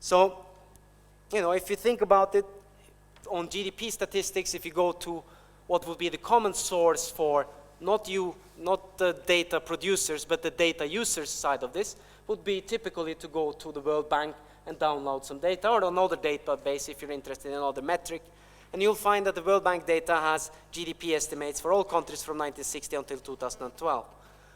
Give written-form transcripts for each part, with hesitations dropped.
So, you know, if you think about it, on GDP statistics, if you go to what would be the common source for not the data producers, but the data users side of this, would be typically to go to the World Bank and download some data, or another database if you're interested in another metric. And you'll find that the World Bank data has GDP estimates for all countries from 1960 until 2012.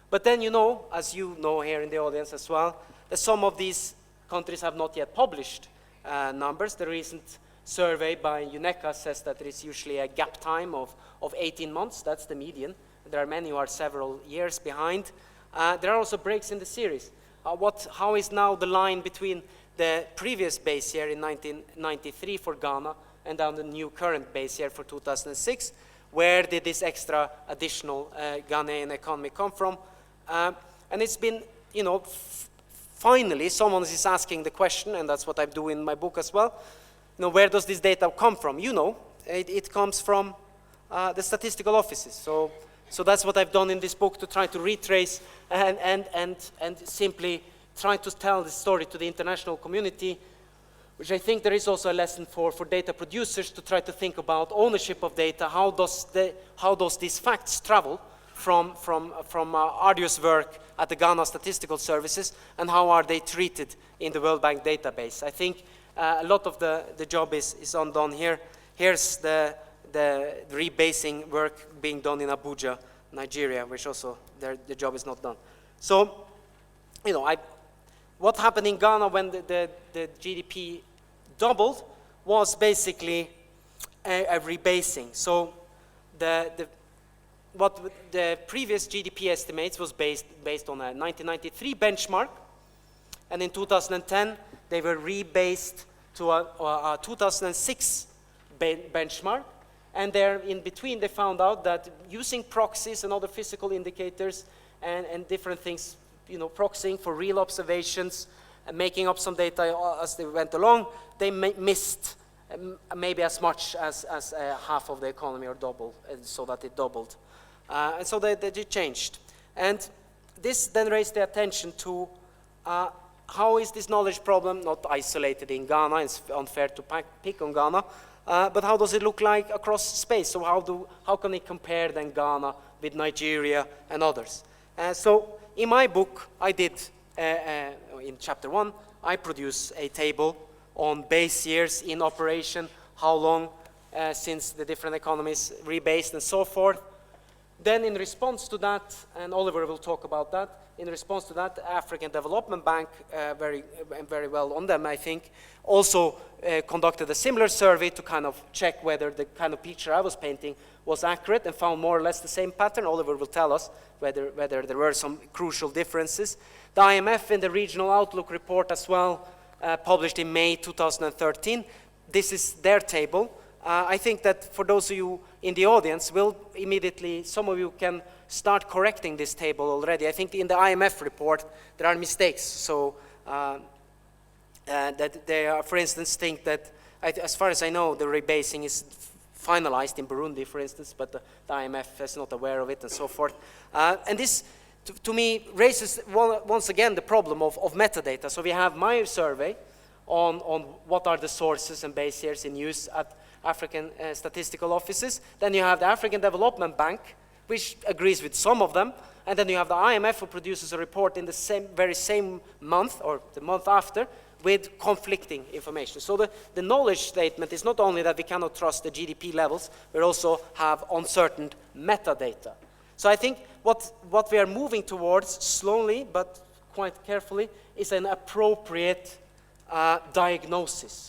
But then you know, as you know here in the audience as well, that some of these countries have not yet published numbers. The recent survey by UNECA says that there is usually a gap time of 18 months. That's the median. There are many who are several years behind. There are also breaks in the series. How is now the line between the previous base year in 1993 for Ghana and down the new current base year for 2006? Where did this extra additional Ghanaian economy come from? And it's been, you know, finally someone is asking the question, and that's what I do in my book as well. You know, where does this data come from? You know, it comes from the statistical offices. So that's what I've done in this book, to try to retrace and simply try to tell the story to the international community, which I think there is also a lesson for data producers to try to think about ownership of data. How does these facts travel from arduous work at the Ghana Statistical Services, and how are they treated in the World Bank database? I think a lot of the job is undone here. Here's the rebasing work being done in Abuja, Nigeria, which also the job is not done. So, you know, what happened in Ghana when the GDP doubled was basically a rebasing. So what the previous GDP estimates was based on a 1993 benchmark, and in 2010 they were rebased to a 2006 benchmark, and there in between they found out that using proxies and other physical indicators and different things, you know, proxying for real observations and making up some data as they went along, they missed maybe as much as half of the economy, or double, so that it doubled. And so they changed. And this then raised the attention to how is this knowledge problem not isolated in Ghana? It's unfair to pick on Ghana, but how does it look like across space? So how can we compare then Ghana with Nigeria and others? So in my book, I did, in chapter 1, I produce a table on base years in operation, how long since the different economies rebased and so forth. Then in response to that, and Oliver will talk about that, in response to that, African Development Bank, very well on them, I think, also conducted a similar survey to kind of check whether the kind of picture I was painting was accurate, and found more or less the same pattern. Oliver will tell us whether there were some crucial differences. The IMF in the Regional Outlook report as well, published in May 2013. This is their table. I think that for those of you in the audience, will immediately, some of you can start correcting this table already. I think in the IMF report, there are mistakes. So that they are, for instance, think that, as far as I know, the rebasing is finalized in Burundi, for instance, but the IMF is not aware of it and so forth. And this, to me, raises once again the problem of metadata. So we have my survey on what are the sources and base years in use at African statistical offices. Then you have the African Development Bank, which agrees with some of them. And then you have the IMF, who produces a report in the very same month, or the month after, with conflicting information. So the knowledge statement is not only that we cannot trust the GDP levels, we also have uncertain metadata. So I think what we are moving towards, slowly but quite carefully, is an appropriate diagnosis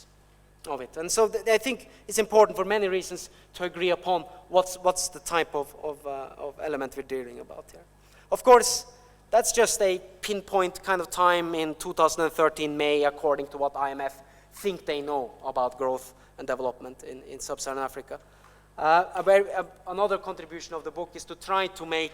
of it. And so I think it's important for many reasons to agree upon what's the type of element we're dealing about here. Of course, that's just a pinpoint kind of time in 2013 May, according to what IMF think they know about growth and development in sub-Saharan Africa. Another contribution of the book is to try to make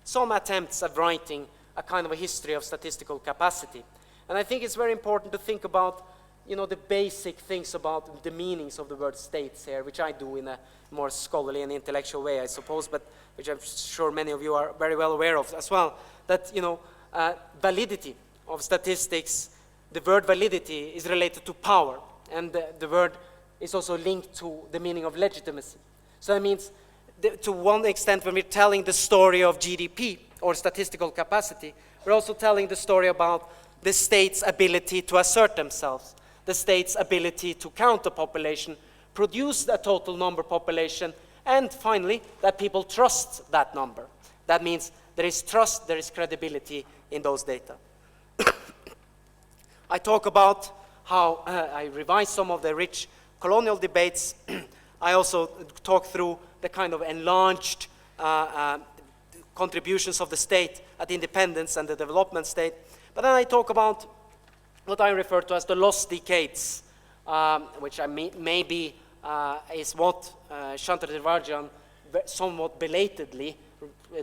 some attempts at writing a kind of a history of statistical capacity. And I think it's very important to think about, you know, the basic things about the meanings of the word states here, which I do in a more scholarly and intellectual way, I suppose, but which I'm sure many of you are very well aware of as well, that, you know, validity of statistics the word validity is related to power, and the word is also linked to the meaning of legitimacy. So that means, to one extent, when we're telling the story of GDP or statistical capacity, we're also telling the story about the state's ability to assert themselves, the state's ability to count the population, produce a total number population, and finally, that people trust that number. That means there is trust, there is credibility in those data. I talk about how I revise some of the rich colonial debates. I also talk through the kind of enlarged contributions of the state at independence and the development state. But then I talk about what I refer to as the lost decades, which maybe is what Chantal Devarjian somewhat belatedly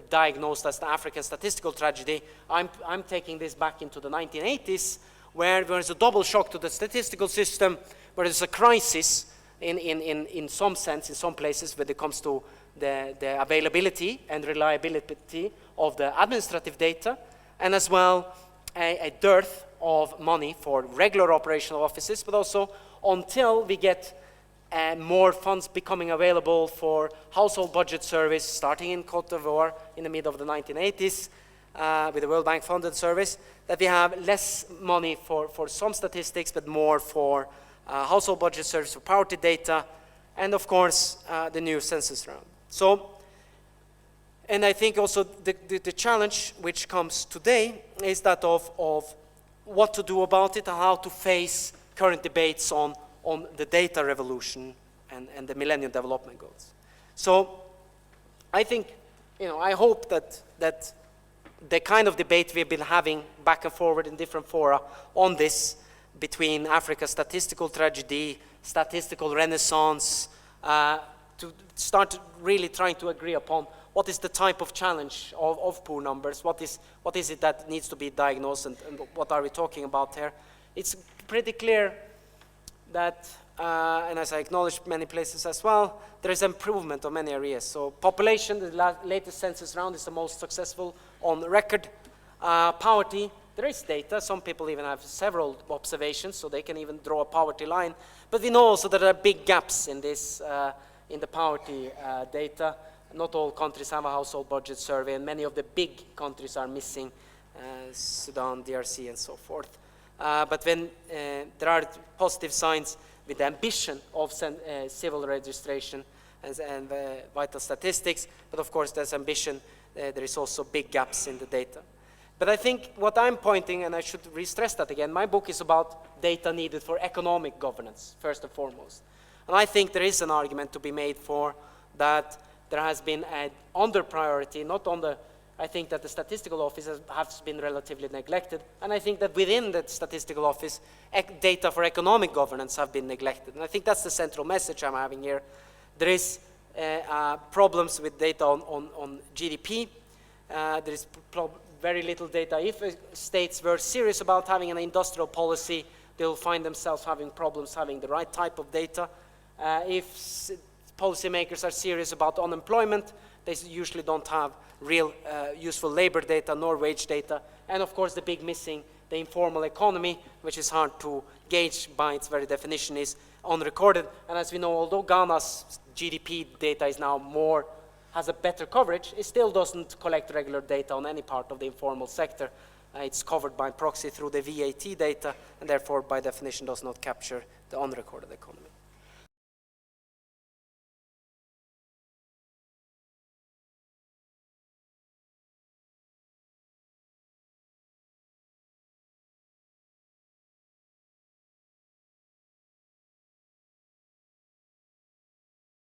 diagnosed as the African statistical tragedy. I'm taking this back into the 1980s, where there is a double shock to the statistical system, where there's a crisis in some sense, in some places, when it comes to the availability and reliability of the administrative data, and as well a dearth of money for regular operational offices, but also until we get more funds becoming available for household budget service, starting in Cote d'Ivoire in the mid of the 1980s, with the World Bank funded service, that we have less money for some statistics, but more for household budget service, for poverty data, and of course, the new census round. So, and I think also the challenge which comes today is that of what to do about it and how to face current debates on the data revolution and the Millennium Development Goals. So, I think, I hope that the kind of debate we've been having back and forward in different fora on this, between Africa's statistical tragedy, statistical renaissance, to start really trying to agree upon what is the type of challenge of poor numbers, what is it that needs to be diagnosed, and what are we talking about here. It's pretty clear that, and as I acknowledged many places as well, there is improvement on many areas. So population, the latest census round is the most successful on record. Poverty, there is data. Some people even have several observations, so they can even draw a poverty line. But we know also that there are big gaps in this, in the poverty data. Not all countries have a household budget survey, and many of the big countries are missing, Sudan, DRC, and so forth. But when there are positive signs with the ambition of civil registration and vital statistics, but of course there's ambition, there is also big gaps in the data. But I think what I'm pointing, and I should re-stress that again, my book is about data needed for economic governance, first and foremost. And I think there is an argument to be made for that there has been an under priority, not on the, I think that the statistical office has been relatively neglected, and I think that within the statistical office, data for economic governance have been neglected. And I think that's the central message I'm having here. There is problems with data on GDP. There is very little data. If states were serious about having an industrial policy, they'll find themselves having problems having the right type of data. If policymakers are serious about unemployment, they usually don't have real useful labor data nor wage data. And of course the big missing, the informal economy, which is hard to gauge by its very definition, is unrecorded. And as we know, although Ghana's GDP data is now has a better coverage, it still doesn't collect regular data on any part of the informal sector. It's covered by proxy through the VAT data, and therefore by definition does not capture the unrecorded economy.